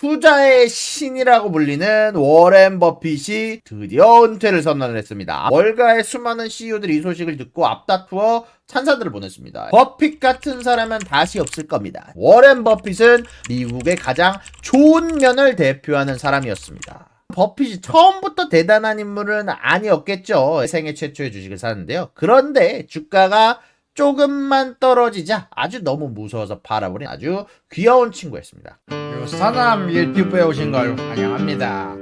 투자의 신이라고 불리는 워렌 버핏이 드디어 은퇴를 선언을 했습니다. 월가의 수많은 CEO들이 이 소식을 듣고 앞다투어 찬사들을 보냈습니다. 버핏 같은 사람은 다시 없을 겁니다. 워렌 버핏은 미국의 가장 좋은 면을 대표하는 사람이었습니다. 버핏이 처음부터 대단한 인물은 아니었겠죠. 생애 최초의 주식을 사는데요. 그런데 주가가 조금만 떨어지자 아주 너무 무서워서 팔아버린 아주 귀여운 친구였습니다. 유사남 유튜브에 오신 걸 환영합니다.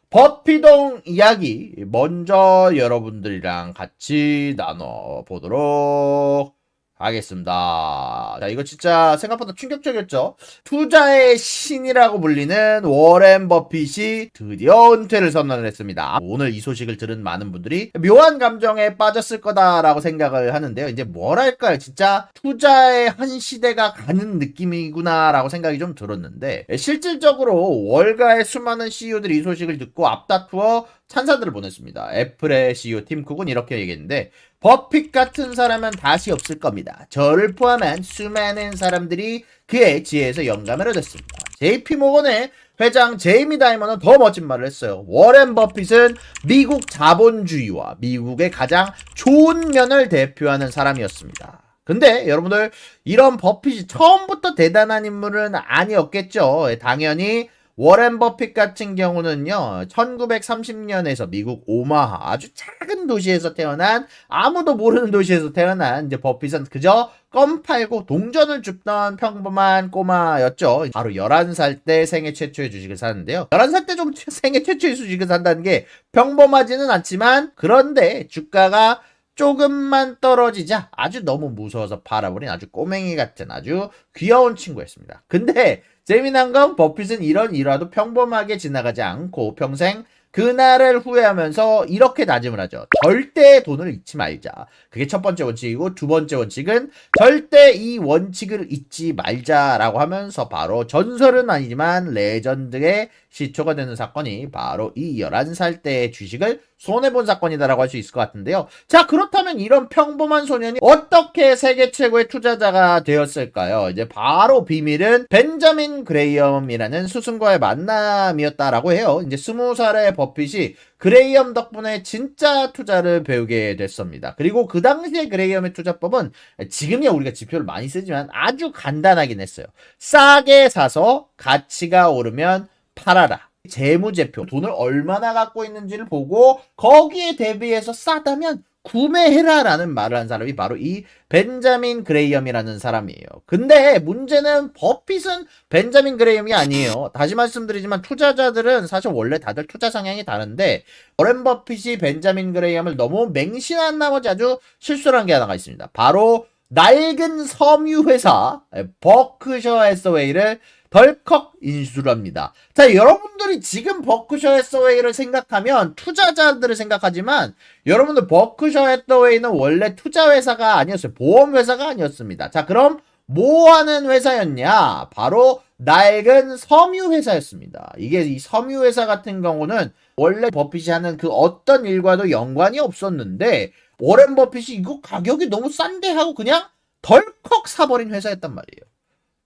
버핏동 이야기 먼저 여러분들이랑 같이 나눠보도록 하겠습니다. 자, 이거 진짜 생각보다 충격적이었죠? 투자의 신이라고 불리는 워렌 버핏이 드디어 은퇴를 선언을 했습니다. 오늘 이 소식을 들은 많은 분들이 묘한 감정에 빠졌을 거다라고 생각을 하는데요. 이제 뭐랄까요? 진짜 투자의 한 시대가 가는 느낌이구나라고 생각이 좀 들었는데, 실질적으로 월가의 수많은 CEO들이 이 소식을 듣고 앞다투어 찬사들을 보냈습니다. 애플의 CEO 팀 쿡은 이렇게 얘기했는데, 버핏 같은 사람은 다시 없을 겁니다. 저를 포함한 수많은 사람들이 그의 지혜에서 영감을 얻었습니다. JP모건의 회장 제이미 다이먼은 더 멋진 말을 했어요. 워렌 버핏은 미국 자본주의와 미국의 가장 좋은 면을 대표하는 사람이었습니다. 근데 여러분들, 이런 버핏이 처음부터 대단한 인물은 아니었겠죠. 당연히 워렌 버핏 같은 경우는요, 1930년에서 미국 오마하, 아주 작은 도시에서 태어난, 아무도 모르는 도시에서 태어난 이제 버핏은 그저 껌 팔고 동전을 줍던 평범한 꼬마였죠. 바로 11살 때 생애 최초의 주식을 사는데요. 11살 때 좀 생애 최초의 주식을 산다는 게 평범하지는 않지만, 그런데 주가가 조금만 떨어지자 아주 너무 무서워서 팔아버린 아주 꼬맹이 같은 아주 귀여운 친구였습니다. 근데 재미난 건 버핏은 이런 일화도 평범하게 지나가지 않고 평생 그날을 후회하면서 이렇게 다짐을 하죠. 절대 돈을 잊지 말자. 그게 첫 번째 원칙이고, 두 번째 원칙은 절대 이 원칙을 잊지 말자라고 하면서 바로 전설은 아니지만 레전드의 시초가 되는 사건이 바로 이 11살 때의 주식을 손해본 사건이다라고 할 수 있을 것 같은데요. 자, 그렇다면 이런 평범한 소년이 어떻게 세계 최고의 투자자가 되었을까요? 이제 바로 비밀은 벤저민 그레이엄이라는 스승과의 만남이었다라고 해요. 이제 20살의 버핏이 그레이엄 덕분에 진짜 투자를 배우게 됐습니다. 그리고 그 당시에 그레이엄의 투자법은 지금이야 우리가 지표를 많이 쓰지만 아주 간단하긴 했어요. 싸게 사서 가치가 오르면 팔아라. 재무제표, 돈을 얼마나 갖고 있는지를 보고 거기에 대비해서 싸다면 구매해라 라는 말을 한 사람이 바로 이 벤자민 그레이엄이라는 사람이에요. 근데 문제는 버핏은 벤자민 그레이엄이 아니에요. 다시 말씀드리지만 투자자들은 사실 원래 다들 투자 성향이 다른데, 워렌 버핏이 벤자민 그레이엄을 너무 맹신한 나머지 아주 실수를 한 게 하나가 있습니다. 바로 낡은 섬유회사 버크셔 해서웨이를 덜컥 인수를 합니다. 자, 여러분들이 지금 버크셔 해서웨이를 생각하면 투자자들을 생각하지만, 여러분들 버크셔 해서웨이는 원래 투자회사가 아니었어요. 보험회사가 아니었습니다. 자, 그럼 뭐 하는 회사였냐? 바로 낡은 섬유회사였습니다. 이게 이 섬유회사 같은 경우는 원래 버핏이 하는 그 어떤 일과도 연관이 없었는데, 워렌 버핏이 이거 가격이 너무 싼데 하고 그냥 덜컥 사버린 회사였단 말이에요.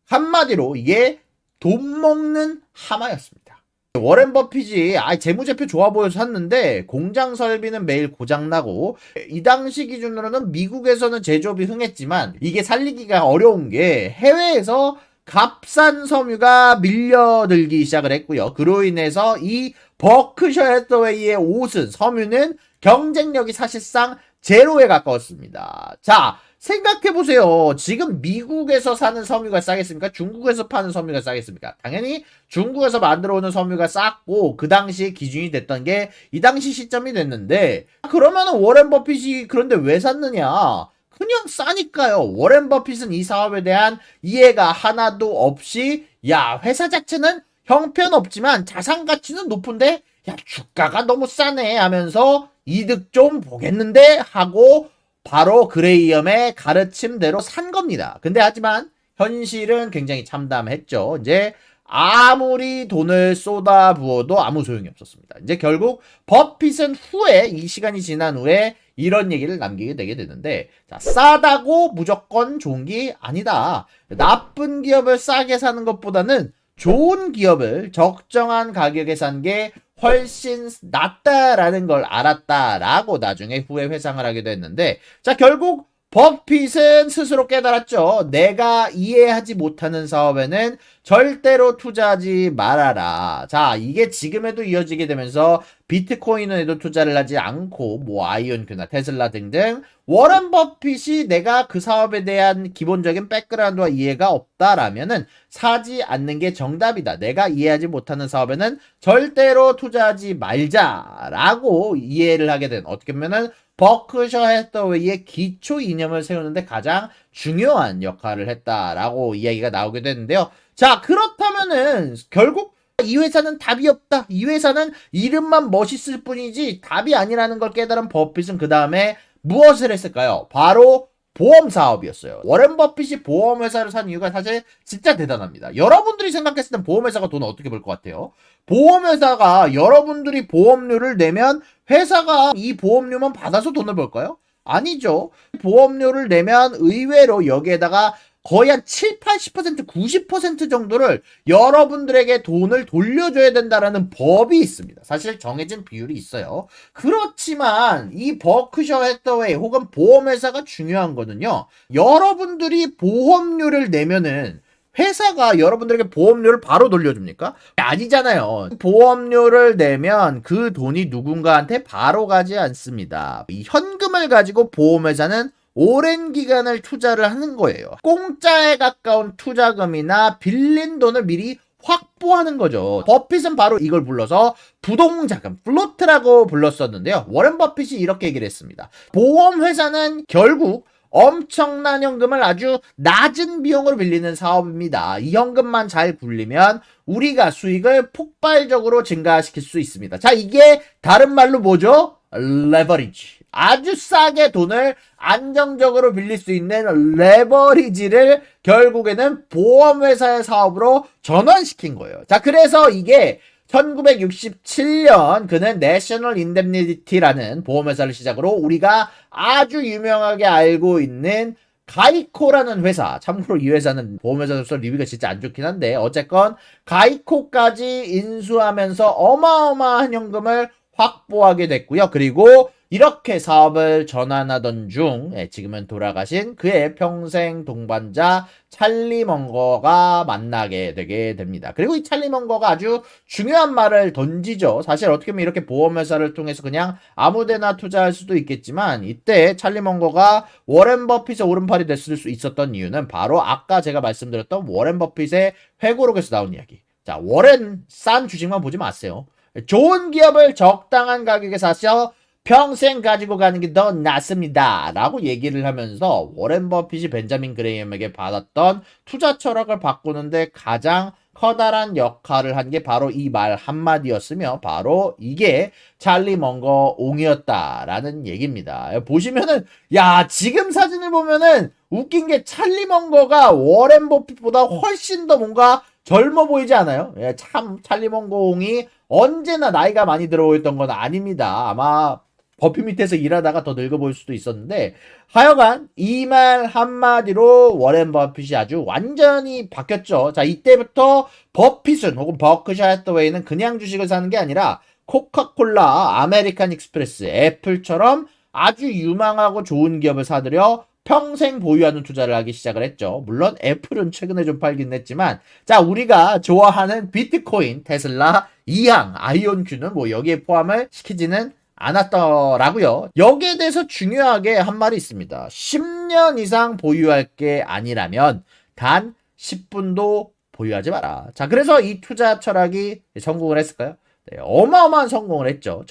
한마디로 이게 돈 먹는 하마였습니다. 워렌 버핏이 재무제표 좋아 보여서 샀는데 공장 설비는 매일 고장나고, 이 당시 기준으로는 미국에서는 제조업이 흥했지만 이게 살리기가 어려운 게 해외에서 값싼 섬유가 밀려들기 시작을 했고요. 그로 인해서 이 버크셔 해서웨이의 옷은 섬유는 경쟁력이 사실상 제로에 가까웠습니다. 자, 생각해보세요. 지금 미국에서 사는 섬유가 싸겠습니까? 중국에서 파는 섬유가 싸겠습니까? 당연히 중국에서 만들어 오는 섬유가 쌌고, 그 당시에 기준이 됐던 게 이 당시 시점이 됐는데, 그러면은 워렌 버핏이 그런데 왜 샀느냐? 그냥 싸니까요. 워렌 버핏은 이 사업에 대한 이해가 하나도 없이, 야, 회사 자체는 형편없지만 자산 가치는 높은데, 야, 주가가 너무 싸네 하면서 이득 좀 보겠는데 하고 바로 그레이엄의 가르침대로 산 겁니다. 근데 하지만 현실은 굉장히 참담했죠. 이제 아무리 돈을 쏟아부어도 아무 소용이 없었습니다. 이제 결국 버핏은 후에, 이 시간이 지난 후에 이런 얘기를 남기게 되게 되는데, 자, 싸다고 무조건 좋은 게 아니다. 나쁜 기업을 싸게 사는 것보다는 좋은 기업을 적정한 가격에 산 게 훨씬 낫다라는 걸 알았다라고 나중에 후에 회상을 하기도 했는데, 자, 결국 버핏은 스스로 깨달았죠. 내가 이해하지 못하는 사업에는 절대로 투자하지 말아라. 자, 이게 지금에도 이어지게 되면서 비트코인에도 투자를 하지 않고 뭐 아이온큐나 테슬라 등등 워런 버핏이 내가 그 사업에 대한 기본적인 백그라운드와 이해가 없다라면은 사지 않는 게 정답이다. 내가 이해하지 못하는 사업에는 절대로 투자하지 말자라고 이해를 하게 된, 어떻게 보면은 버크셔 해서웨이의 기초 이념을 세우는데 가장 중요한 역할을 했다라고 이야기가 나오게 되는데요. 자, 그렇다면은 결국 이 회사는 답이 없다. 이 회사는 이름만 멋있을 뿐이지 답이 아니라는 걸 깨달은 버핏은 그 다음에 무엇을 했을까요? 바로 보험 사업이었어요. 워렌 버핏이 보험 회사를 산 이유가 사실 진짜 대단합니다. 여러분들이 생각했을 땐 보험 회사가 돈을 어떻게 벌 것 같아요? 보험 회사가 여러분들이 보험료를 내면 회사가 이 보험료만 받아서 돈을 벌까요? 아니죠. 보험료를 내면 의외로 여기에다가 거의 한 7, 80%, 90% 정도를 여러분들에게 돈을 돌려줘야 된다라는 법이 있습니다. 사실 정해진 비율이 있어요. 그렇지만 이 버크셔 해서웨이 혹은 보험회사가 중요한 거는요, 여러분들이 보험료를 내면은 회사가 여러분들에게 보험료를 바로 돌려줍니까? 아니잖아요. 보험료를 내면 그 돈이 누군가한테 바로 가지 않습니다. 이 현금을 가지고 보험회사는 오랜 기간을 투자를 하는 거예요. 공짜에 가까운 투자금이나 빌린 돈을 미리 확보하는 거죠. 버핏은 바로 이걸 불러서 부동자금, 플로트라고 불렀었는데요. 워렌 버핏이 이렇게 얘기를 했습니다. 보험회사는 결국 엄청난 현금을 아주 낮은 비용으로 빌리는 사업입니다. 이 현금만 잘 굴리면 우리가 수익을 폭발적으로 증가시킬 수 있습니다. 자, 이게 다른 말로 뭐죠? 레버리지. 아주 싸게 돈을 안정적으로 빌릴 수 있는 레버리지를 결국에는 보험회사의 사업으로 전환시킨 거예요. 자, 그래서 이게 1967년 그는 내셔널 인데미니티라는 보험회사를 시작으로 우리가 아주 유명하게 알고 있는 가이코라는 회사, 참고로 이 회사는 보험회사로서 리뷰가 진짜 안 좋긴 한데 어쨌건 가이코까지 인수하면서 어마어마한 현금을 확보하게 됐고요. 그리고 이렇게 사업을 전환하던 중 지금은 돌아가신 그의 평생 동반자 찰리 먼거가 만나게 되게 됩니다. 그리고 이 찰리 먼거가 아주 중요한 말을 던지죠. 사실 어떻게 보면 이렇게 보험회사를 통해서 그냥 아무데나 투자할 수도 있겠지만 이때 찰리 먼거가 워렌 버핏의 오른팔이 됐을 수 있었던 이유는 바로 아까 제가 말씀드렸던 워렌 버핏의 회고록에서 나온 이야기. 자, 워렌 싼 주식만 보지 마세요. 좋은 기업을 적당한 가격에 사서 평생 가지고 가는 게 더 낫습니다. 라고 얘기를 하면서 워렌 버핏이 벤자민 그레이엄에게 받았던 투자 철학을 바꾸는데 가장 커다란 역할을 한 게 바로 이 말 한마디였으며 바로 이게 찰리 먼거 옹이었다라는 얘기입니다. 보시면은 야, 지금 사진을 보면은 웃긴 게 찰리 먼거가 워렌 버핏보다 훨씬 더 뭔가 젊어 보이지 않아요? 예, 참 찰리 먼거 옹이 언제나 나이가 많이 들어있던 건 아닙니다. 아마 버핏 밑에서 일하다가 더 늙어 보일 수도 있었는데 하여간 이 말 한마디로 워렌 버핏이 아주 완전히 바뀌었죠. 자, 이때부터 버핏은 혹은 버크셔 해서웨이는 그냥 주식을 사는 게 아니라 코카콜라, 아메리칸 익스프레스, 애플처럼 아주 유망하고 좋은 기업을 사들여 평생 보유하는 투자를 하기 시작을 했죠. 물론 애플은 최근에 좀 팔긴 했지만 자, 우리가 좋아하는 비트코인, 테슬라, 이항, 아이온큐는 뭐 여기에 포함을 시키지는 않았더라고요. 여기에 대해서 중요하게 한 말이 있습니다. 10년 이상 보유할 게 아니라면 단 10분도 보유하지 마라. 자, 그래서 이 투자 철학이 성공을 했을까요? 네, 어마어마한 성공을 했죠.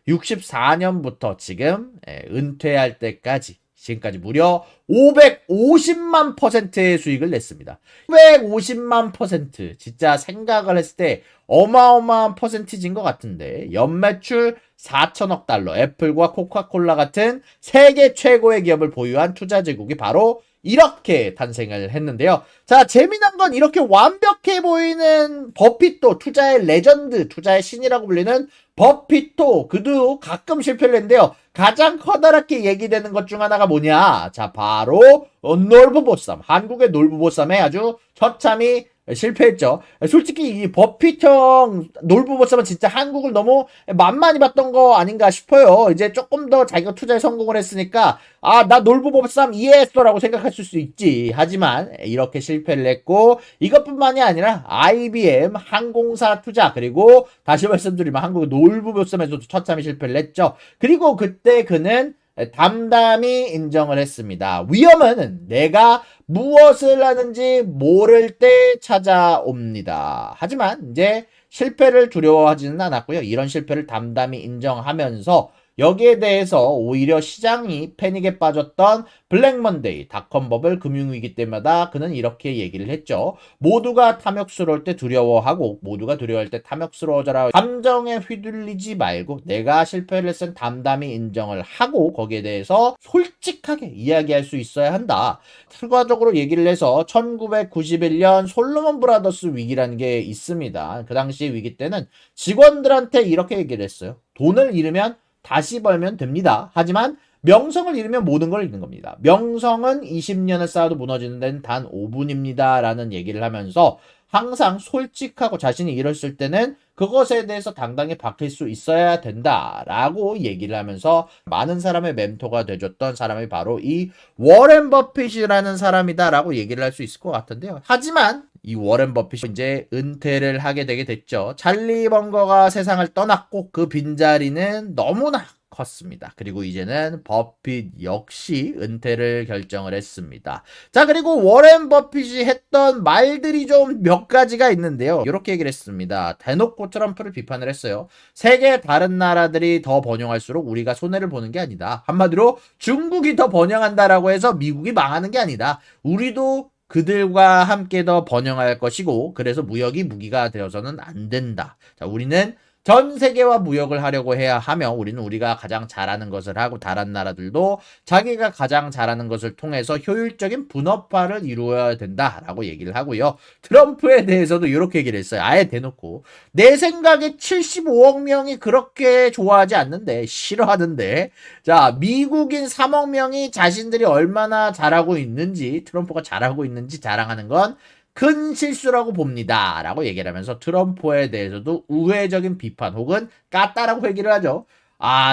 1964년부터 지금 은퇴할 때까지 지금까지 무려 550만 %의 수익을 냈습니다. 550만 %. 진짜 생각을 했을 때 어마어마한 퍼센티지인 것 같은데 연매출 4천억 달러, 애플과 코카콜라 같은 세계 최고의 기업을 보유한 투자 제국이 바로 이렇게 탄생을 했는데요. 자, 재미난 건 이렇게 완벽해 보이는 버핏도 투자의 레전드, 투자의 신이라고 불리는 버핏도 그도 가끔 실패를 했는데요. 가장 커다랗게 얘기되는 것 중 하나가 뭐냐? 자, 바로 놀부보쌈. 한국의 놀부보쌈에 아주 처참히 실패했죠. 솔직히 이 버핏형 놀부보쌈은 진짜 한국을 너무 만만히 봤던 거 아닌가 싶어요. 이제 조금 더 자기가 투자에 성공을 했으니까 나 놀부보쌈 이해했어라고 생각할 수 있지. 하지만 이렇게 실패를 했고 이것뿐만이 아니라 IBM 항공사 투자 그리고 다시 말씀드리면 한국의 놀부보쌈에서도 처참히 실패를 했죠. 그리고 그때 그는 담담히 인정을 했습니다. 위험은 내가 무엇을 하는지 모를 때 찾아옵니다. 하지만 이제 실패를 두려워하지는 않았고요. 이런 실패를 담담히 인정하면서 여기에 대해서 오히려 시장이 패닉에 빠졌던 블랙먼데이, 닷컴버블, 금융위기 때마다 그는 이렇게 얘기를 했죠. 모두가 탐욕스러울 때 두려워하고 모두가 두려워할 때 탐욕스러워져라. 감정에 휘둘리지 말고 내가 실패를 했으면 담담히 인정을 하고 거기에 대해서 솔직하게 이야기할 수 있어야 한다. 결과적으로 얘기를 해서 1991년 솔로몬 브라더스 위기라는 게 있습니다. 그 당시 위기 때는 직원들한테 이렇게 얘기를 했어요. 돈을 잃으면 다시 벌면 됩니다. 하지만 명성을 잃으면 모든 걸 잃는 겁니다. 명성은 20년을 쌓아도 무너지는 데는 단 5분입니다. 라는 얘기를 하면서 항상 솔직하고 자신이 잃었을 때는 그것에 대해서 당당히 박힐 수 있어야 된다라고 얘기를 하면서 많은 사람의 멘토가 돼줬던 사람이 바로 이 워렌 버핏이라는 사람이다라고 얘기를 할 수 있을 것 같은데요. 하지만 이 워렌 버핏이 이제 은퇴를 하게 되게 됐죠. 찰리 번거가 세상을 떠났고 그 빈자리는 너무나 컸습니다. 그리고 이제는 버핏 역시 은퇴를 결정을 했습니다. 자, 그리고 워렌 버핏이 했던 말들이 좀 몇 가지가 있는데요. 이렇게 얘기를 했습니다. 대놓고 트럼프를 비판을 했어요. 세계 다른 나라들이 더 번영할수록 우리가 손해를 보는 게 아니다. 한마디로 중국이 더 번영한다라고 해서 미국이 망하는 게 아니다. 우리도 그들과 함께 더 번영할 것이고 그래서 무역이 무기가 되어서는 안 된다. 자, 우리는 전 세계와 무역을 하려고 해야 하며 우리는 우리가 가장 잘하는 것을 하고 다른 나라들도 자기가 가장 잘하는 것을 통해서 효율적인 분업화를 이루어야 된다라고 얘기를 하고요. 트럼프에 대해서도 이렇게 얘기를 했어요. 아예 대놓고 내 생각에 75억 명이 그렇게 좋아하지 않는데 싫어하는데 자 미국인 3억 명이 자신들이 얼마나 잘하고 있는지 트럼프가 잘하고 있는지 자랑하는 건 큰 실수라고 봅니다. 라고 얘기를 하면서 트럼프에 대해서도 우회적인 비판 혹은 깠다라고 얘기를 하죠.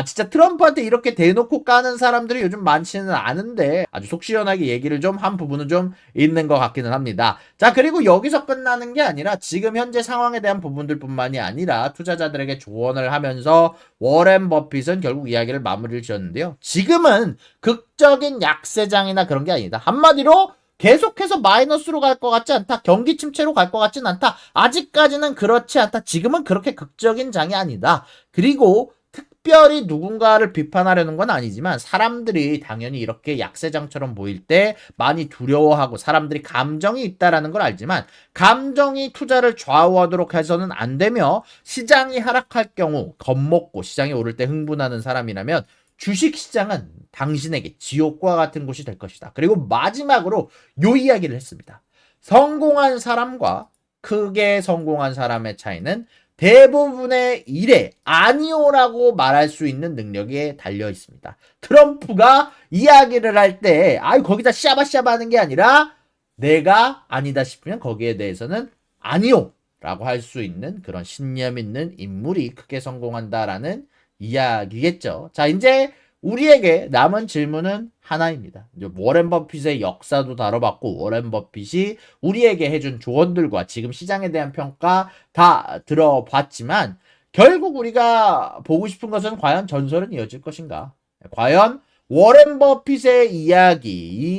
진짜 트럼프한테 이렇게 대놓고 까는 사람들이 요즘 많지는 않은데 아주 속 시원하게 얘기를 좀 한 부분은 좀 있는 것 같기는 합니다. 자, 그리고 여기서 끝나는 게 아니라 지금 현재 상황에 대한 부분들뿐만이 아니라 투자자들에게 조언을 하면서 워렌 버핏은 결국 이야기를 마무리를 지었는데요. 지금은 극적인 약세장이나 그런 게 아니다. 한마디로 계속해서 마이너스로 갈 것 같지 않다. 경기 침체로 갈 것 같진 않다. 아직까지는 그렇지 않다. 지금은 그렇게 극적인 장이 아니다. 그리고 특별히 누군가를 비판하려는 건 아니지만 사람들이 당연히 이렇게 약세장처럼 보일 때 많이 두려워하고 사람들이 감정이 있다라는 걸 알지만 감정이 투자를 좌우하도록 해서는 안 되며 시장이 하락할 경우 겁먹고 시장이 오를 때 흥분하는 사람이라면 주식시장은 당신에게 지옥과 같은 곳이 될 것이다. 그리고 마지막으로 요 이야기를 했습니다. 성공한 사람과 크게 성공한 사람의 차이는 대부분의 일에 아니오라고 말할 수 있는 능력에 달려 있습니다. 트럼프가 이야기를 할 때 거기다 샤바샤바 하는 게 아니라 내가 아니다 싶으면 거기에 대해서는 아니오 라고 할 수 있는 그런 신념 있는 인물이 크게 성공한다라는 이야기겠죠. 자, 이제 우리에게 남은 질문은 하나입니다. 이제 워렌 버핏의 역사도 다뤄봤고 워렌 버핏이 우리에게 해준 조언들과 지금 시장에 대한 평가 다 들어봤지만 결국 우리가 보고 싶은 것은 과연 전설은 이어질 것인가? 과연 워렌 버핏의 이야기,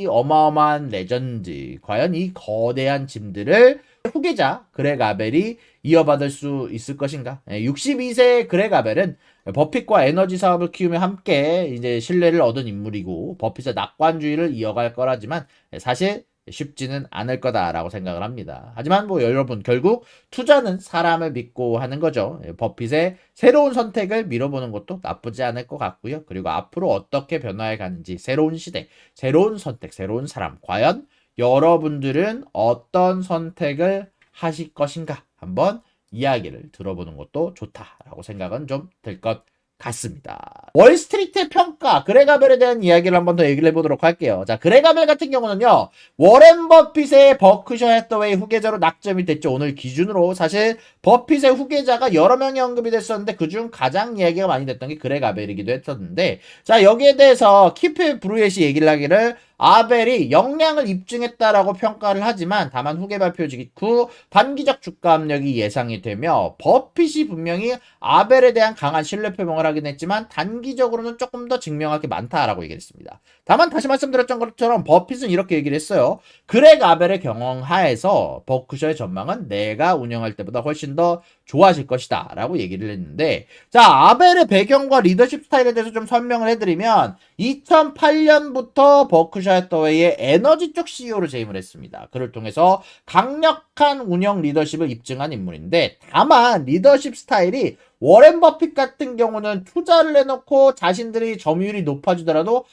이 어마어마한 레전드, 과연 이 거대한 짐들을 후계자 그렉 아벨이 이어받을 수 있을 것인가? 62세 그렉 아벨은 버핏과 에너지 사업을 키우며 함께 이제 신뢰를 얻은 인물이고 버핏의 낙관주의를 이어갈 거라지만 사실 쉽지는 않을 거다라고 생각을 합니다. 하지만 뭐 여러분 결국 투자는 사람을 믿고 하는 거죠. 버핏의 새로운 선택을 밀어보는 것도 나쁘지 않을 것 같고요. 그리고 앞으로 어떻게 변화해 가는지 새로운 시대, 새로운 선택, 새로운 사람 과연 여러분들은 어떤 선택을 하실 것인가 한번 이야기를 들어보는 것도 좋다라고 생각은 좀 들 것 같습니다. 월스트리트의 평가, 그레가벨에 대한 이야기를 한번 더 얘기를 해보도록 할게요. 자, 그레가벨 같은 경우는요, 워렌 버핏의 버크셔 해서웨이 후계자로 낙점이 됐죠. 오늘 기준으로 사실 버핏의 후계자가 여러 명이 언급이 됐었는데 그중 가장 이야기가 많이 됐던 게 그레가벨이기도 했었는데, 자, 여기에 대해서 키프 브루엣이 얘기를 하기를 아벨이 역량을 입증했다라고 평가를 하지만 다만 후계 발표 직후 단기적 주가 압력이 예상이 되며 버핏이 분명히 아벨에 대한 강한 신뢰 표명을 하긴 했지만 단기적으로는 조금 더 증명할 게 많다라고 얘기했습니다. 다만 다시 말씀드렸던 것처럼 버핏은 이렇게 얘기를 했어요. 그렉 아벨의 경험 하에서 버크셔의 전망은 내가 운영할 때보다 훨씬 더 좋아질 것이다 라고 얘기를 했는데, 자, 아벨의 배경과 리더십 스타일에 대해서 좀 설명을 해드리면 2008년부터 버크셔 해서웨이의 에너지 쪽 CEO로 재임을 했습니다. 그를 통해서 강력한 운영 리더십을 입증한 인물인데, 다만 리더십 스타일이 워렌 버핏 같은 경우는 투자를 해놓고 자신들이 점유율이 높아지더라도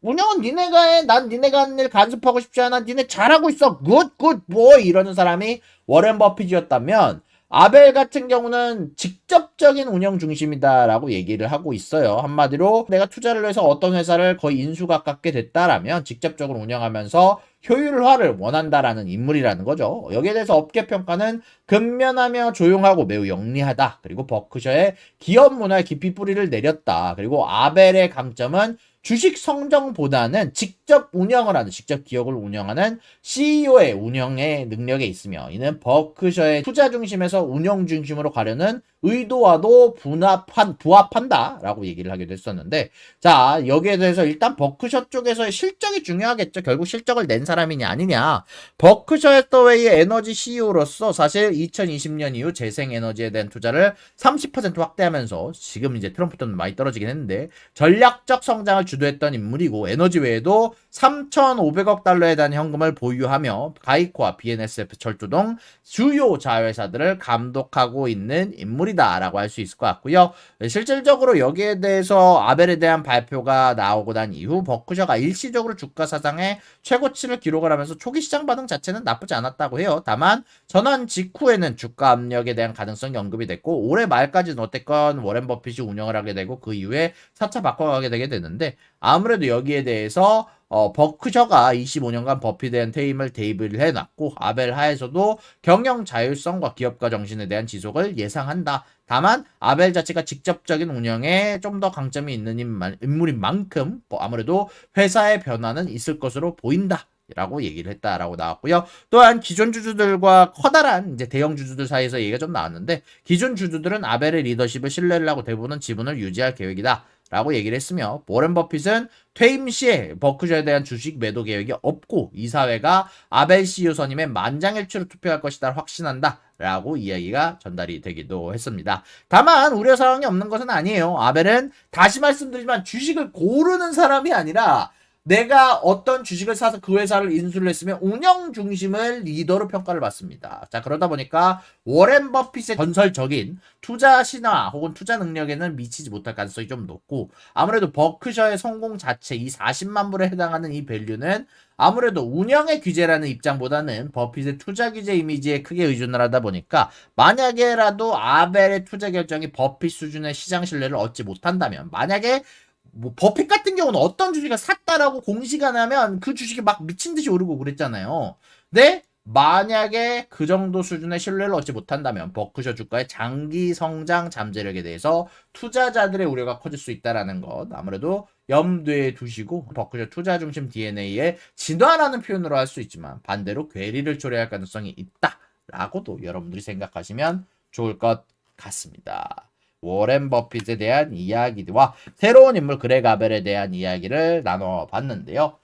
운영은 니네가 해. 난 니네가 하는 일 간섭하고 싶지 않아. 니네 잘하고 있어. 굿, 뭐 이러는 사람이 워렌 버핏이었다면 아벨 같은 경우는 직접적인 운영 중심이다라고 얘기를 하고 있어요. 한마디로 내가 투자를 해서 어떤 회사를 거의 인수 가깝게 됐다라면 직접적으로 운영하면서 효율화를 원한다라는 인물이라는 거죠. 여기에 대해서 업계 평가는 근면하며 조용하고 매우 영리하다. 그리고 버크셔의 기업 문화에 깊이 뿌리를 내렸다. 그리고 아벨의 강점은 주식 성장보다는 직접 운영을 하는, 직접 기업을 운영하는 CEO의 운영의 능력에 있으며 이는 버크셔의 투자 중심에서 운영 중심으로 가려는 의도와도 부합한다라고 얘기를 하기도 했었는데, 자, 여기에 대해서 일단 버크셔 쪽에서의 실적이 중요하겠죠. 결국 실적을 낸 사람이냐 아니냐. 버크셔 해서웨이의 에너지 CEO로서 사실 2020년 이후 재생에너지에 대한 투자를 30% 확대하면서 지금 이제 트럼프 때문에 많이 떨어지긴 했는데 전략적 성장을 주도했던 인물이고, 에너지 외에도 3,500억 달러에 대한 현금을 보유하며 가이코와 BNSF 철도 등 주요 자회사들을 감독하고 있는 인물이다라고 할 수 있을 것 같고요. 실질적으로 여기에 대해서 아벨에 대한 발표가 나오고 난 이후 버크셔가 일시적으로 주가 사상의 최고치를 기록을 하면서 초기 시장 반응 자체는 나쁘지 않았다고 해요. 다만 전환 직후에는 주가 압력에 대한 가능성이 언급이 됐고, 올해 말까지는 어쨌건 워렌 버핏이 운영을 하게 되고 그 이후에 4차 바꿔가게 되게 되는데, 아무래도 여기에 대해서 버크셔가 25년간 버핏에 대한 퇴임을 대입을 해놨고 아벨 하에서도 경영 자율성과 기업가 정신에 대한 지속을 예상한다. 다만 아벨 자체가 직접적인 운영에 좀 더 강점이 있는 인물인 만큼 아무래도 회사의 변화는 있을 것으로 보인다 라고 얘기를 했다라고 나왔고요. 또한 기존 주주들과 커다란 이제 대형 주주들 사이에서 얘기가 좀 나왔는데, 기존 주주들은 아벨의 리더십을 신뢰를 하고 대부분은 지분을 유지할 계획이다 라고 얘기를 했으며, 워렌 버핏은 퇴임 시에 버크셔에 대한 주식 매도 계획이 없고 이사회가 아벨 CEO 선임에 만장일치로 투표할 것이다 확신한다 라고 이야기가 전달이 되기도 했습니다. 다만 우려사항이 없는 것은 아니에요. 아벨은 다시 말씀드리지만 주식을 고르는 사람이 아니라 내가 어떤 주식을 사서 그 회사를 인수를 했으면 운영 중심을 리더로 평가를 받습니다. 자, 그러다 보니까 워렌 버핏의 전설적인 투자 신화 혹은 투자 능력에는 미치지 못할 가능성이 좀 높고, 아무래도 버크셔의 성공 자체, 이 40만 불에 해당하는 이 밸류는 아무래도 운영의 규제라는 입장보다는 버핏의 투자 규제 이미지에 크게 의존을 하다 보니까, 만약에라도 아벨의 투자 결정이 버핏 수준의 시장 신뢰를 얻지 못한다면, 만약에 뭐 버핏 같은 경우는 어떤 주식을 샀다라고 공시가 나면 그 주식이 막 미친 듯이 오르고 그랬잖아요. 근데 만약에 그 정도 수준의 신뢰를 얻지 못한다면 버크셔 주가의 장기 성장 잠재력에 대해서 투자자들의 우려가 커질 수 있다라는 것 아무래도 염두에 두시고, 버크셔 투자 중심 DNA의 진화라는 표현으로 할 수 있지만 반대로 괴리를 초래할 가능성이 있다라고도 여러분들이 생각하시면 좋을 것 같습니다. 워렌 버핏에 대한 이야기와 새로운 인물 그렉 아벨에 대한 이야기를 나눠봤는데요.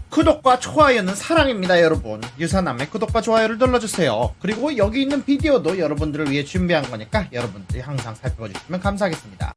구독과 좋아요는 사랑입니다, 여러분. 유사남의 구독과 좋아요를 눌러주세요. 그리고 여기 있는 비디오도 여러분들을 위해 준비한 거니까 여러분들이 항상 살펴봐 주시면 감사하겠습니다.